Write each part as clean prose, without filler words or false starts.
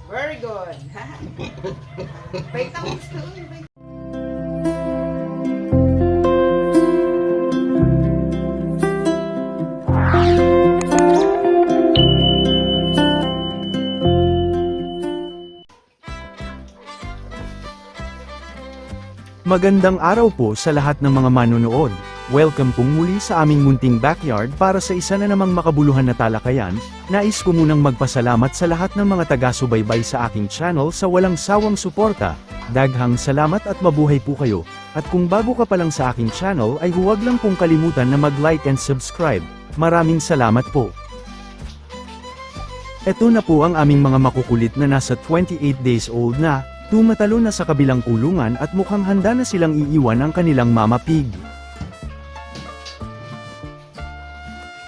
Very good. Wait lang gusto. Magandang araw po sa lahat ng mga manunood. Welcome pong muli sa aming munting backyard para sa isa na namang makabuluhan na talakayan. Nais ko munang magpasalamat sa lahat ng mga taga-subaybay sa aking channel sa walang sawang suporta. Daghang salamat at mabuhay po kayo. At kung bago ka pa lang sa aking channel ay huwag lang pong kalimutan na mag-like and subscribe. Maraming salamat po. Ito na po ang aming mga makukulit na nasa 28 days old na, tumatalo na sa kabilang kulungan at mukhang handa na silang iiwan ang kanilang mama pig.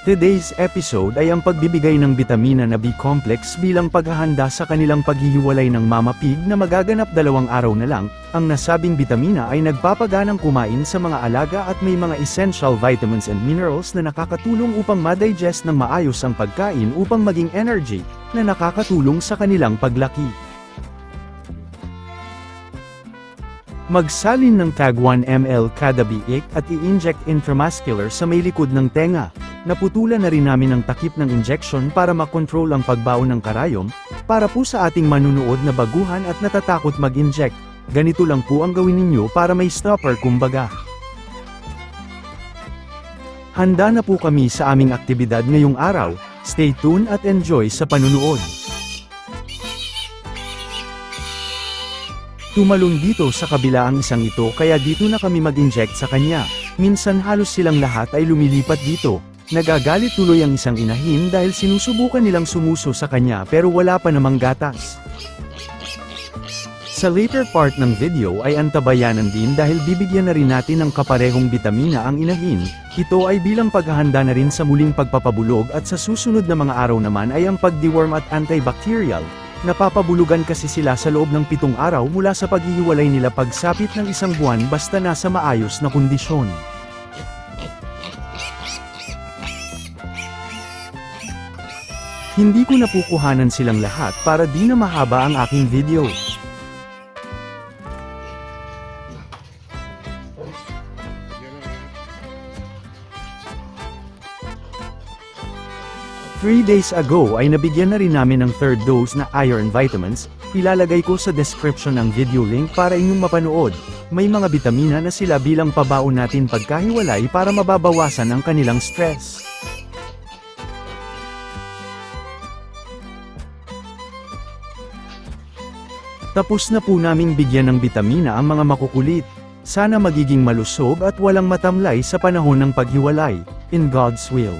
Today's episode ay ang pagbibigay ng bitamina na B-complex bilang paghahanda sa kanilang paghihiwalay ng mama pig na magaganap 2 araw na lang. Ang nasabing bitamina ay nagpapaganang kumain sa mga alaga at may mga essential vitamins and minerals na nakakatulong upang ma-digest ng maayos ang pagkain upang maging energy na nakakatulong sa kanilang paglaki. Magsalin ng tag 1 ml kada biik at i-inject intramuscular sa may likod ng tenga. Naputulan na rin namin ang takip ng injection para makontrol ang pagbaon ng karayom. Para po sa ating manunood na baguhan at natatakot mag-inject, ganito lang po ang gawin ninyo para may stopper kumbaga. Handa na po kami sa aming aktibidad ngayong araw. Stay tuned at enjoy sa panunood. Tumalon dito sa kabila ang isang ito kaya dito na kami mag-inject sa kanya. Minsan halos silang lahat ay lumilipat dito. Nagagalit tuloy ang isang inahin dahil sinusubukan nilang sumuso sa kanya pero wala pa namang gatas. Sa later part ng video ay antabayanan din dahil bibigyan na rin natin ng kaparehong bitamina ang inahin. Ito ay bilang paghahanda na rin sa muling pagpapabulog at sa susunod na mga araw naman ay ang pag-deworm at antibacterial. Napapabulugan kasi sila sa loob ng 7 araw mula sa paghihiwalay nila pagsapit ng 1 buwan basta nasa maayos na kondisyon. Hindi ko napukuhanan silang lahat para di na mahaba ang aking video. Three days ago ay nabigyan na rin namin ng 3rd dose na iron vitamins. Ilalagay ko sa description ang video link para inyong mapanood. May mga bitamina na sila bilang pabaon natin pagkahiwalay para mababawasan ang kanilang stress. Tapos na po naming bigyan ng bitamina ang mga makukulit. Sana magiging malusog at walang matamlay sa panahon ng paghiwalay. In God's will.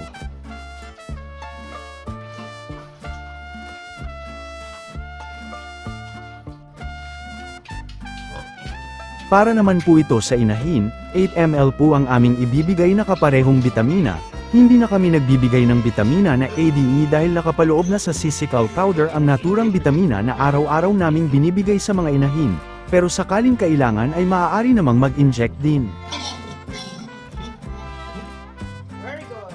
Para naman po ito sa inahin, 8 ml po ang aming ibibigay na kaparehong bitamina. Hindi na kami nagbibigay ng bitamina na ADE dahil nakapaloob na sa sisical powder ang naturang bitamina na araw-araw naming binibigay sa mga inahin. Pero sakaling kailangan ay maaari namang mag-inject din. Very good.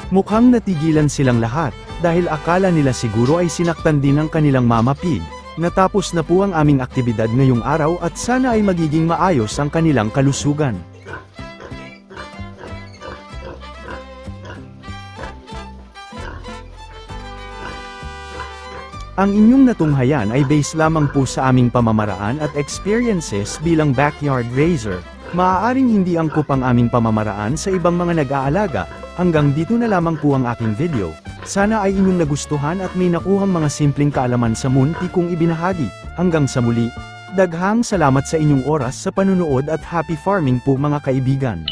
Mukhang natigilan silang lahat, dahil akala nila siguro ay sinaktan din ng kanilang mama pig. Natapos na po ang aming aktibidad ngayong araw at sana ay magiging maayos ang kanilang kalusugan. Ang inyong natunghayan ay base lamang po sa aming pamamaraan at experiences bilang backyard raiser. Maaaring hindi angkop ang aming pamamaraan sa ibang mga nag-aalaga. Hanggang dito na lamang po ang aking video. Sana ay inyong nagustuhan at may nakuhang mga simpleng kaalaman sa munti kong ibinahagi. Hanggang sa muli, daghang salamat sa inyong oras sa panunood at happy farming po mga kaibigan.